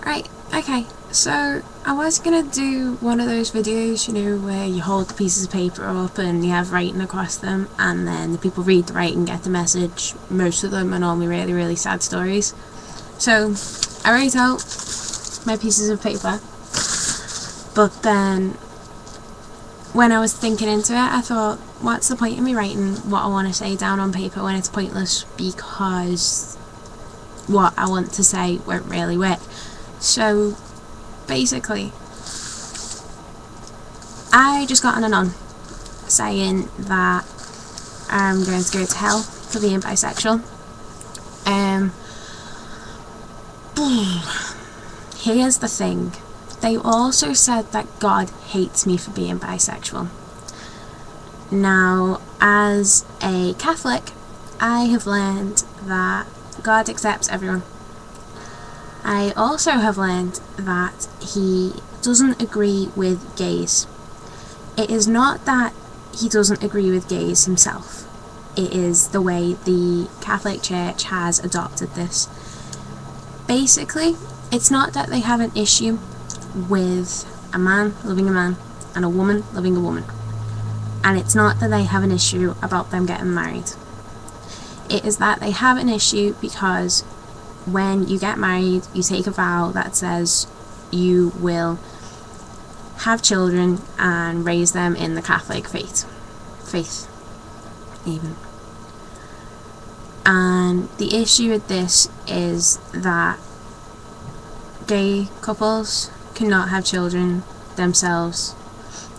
Right, okay, so I was gonna do one of those videos, you know, where you hold the pieces of paper up and you have writing across them, and then the people read the writing, get the message. Most of them are normally really, really sad stories. So I wrote out my pieces of paper, but then when I was thinking into it, I thought, what's the point of me writing what I want to say down on paper when it's pointless, because what I want to say won't really work. So basically, I just got on and on saying that I'm going to go to hell for being bisexual. Here's the thing. They also said that God hates me for being bisexual. Now, as a Catholic, I have learned that God accepts everyone. I also have learned that he doesn't agree with gays. It is not that he doesn't agree with gays himself. It is the way the Catholic Church has adopted this. Basically, it's not that they have an issue with a man loving a man and a woman loving a woman. And it's not that they have an issue about them getting married. It is that they have an issue because when you get married, you take a vow that says you will have children and raise them in the Catholic faith even. And the issue with this is that gay couples cannot have children themselves.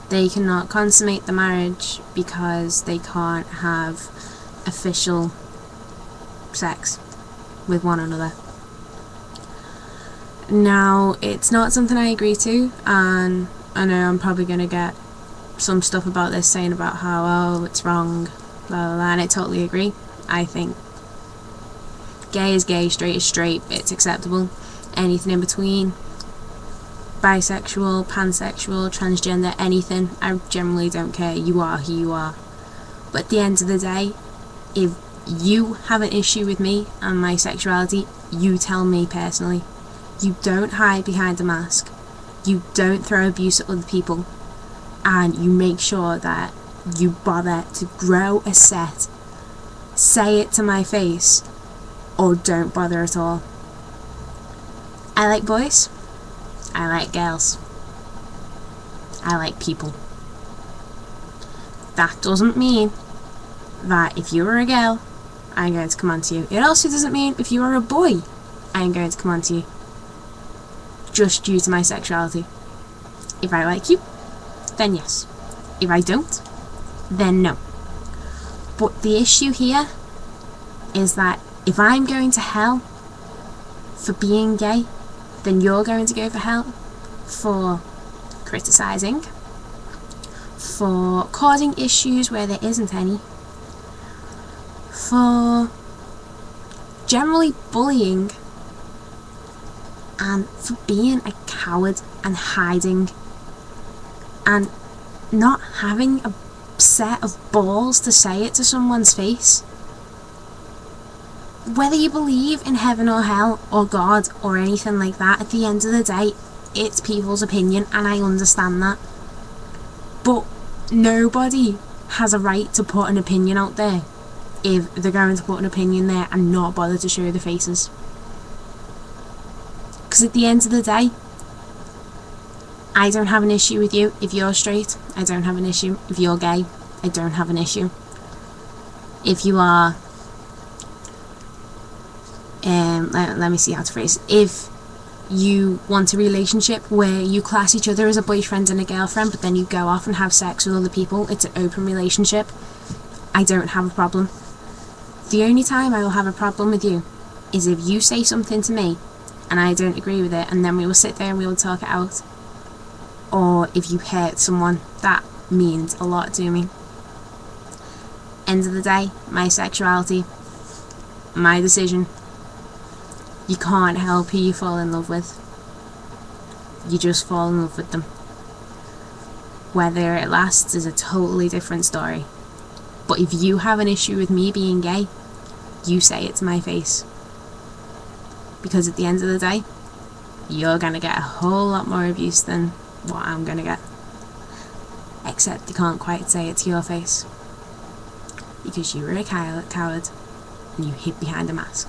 They cannot consummate the marriage because they can't have official sex with one another. Now, it's not something I agree to, and I know I'm probably going to get some stuff about this saying about how, oh, it's wrong, blah blah blah, and I totally agree. I think gay is gay, straight is straight, it's acceptable. Anything in between, bisexual, pansexual, transgender, anything, I generally don't care. You are who you are. But at the end of the day, if you have an issue with me and my sexuality, you tell me personally. You don't hide behind a mask. You don't throw abuse at other people. And you make sure that you bother to grow a set. Say it to my face, or don't bother at all. I like boys. I like girls. I like people. That doesn't mean that if you are a girl, I'm going to come on to you. It also doesn't mean if you are a boy, I'm going to come on to you. Just due to my sexuality. If I like you, then yes. If I don't, then no. But the issue here is that if I'm going to hell for being gay, then you're going to go for hell for criticising, for causing issues where there isn't any, for generally bullying, and for being a coward and hiding and not having a set of balls to say it to someone's face. Whether you believe in heaven or hell or God or anything like that, at the end of the day, it's people's opinion, and I understand that. But nobody has a right to put an opinion out there if they're going to put an opinion there and not bother to show the faces. Because at the end of the day, I don't have an issue with you if you're straight. I don't have an issue if you're gay. I don't have an issue if you are let me see how to phrase it. If you want a relationship where you class each other as a boyfriend and a girlfriend, but then you go off and have sex with other people, it's an open relationship, I don't have a problem. The only time I will have a problem with you is if you say something to me and I don't agree with it, and then we will sit there and we will talk it out. Or if you hurt someone, that means a lot to me. End of the day, my sexuality, my decision. You can't help who you fall in love with. You just fall in love with them. Whether it lasts is a totally different story. But if you have an issue with me being gay, you say it to my face. Because at the end of the day, you're gonna get a whole lot more abuse than what I'm gonna get. Except you can't quite say it to your face, because you were a coward and you hid behind a mask.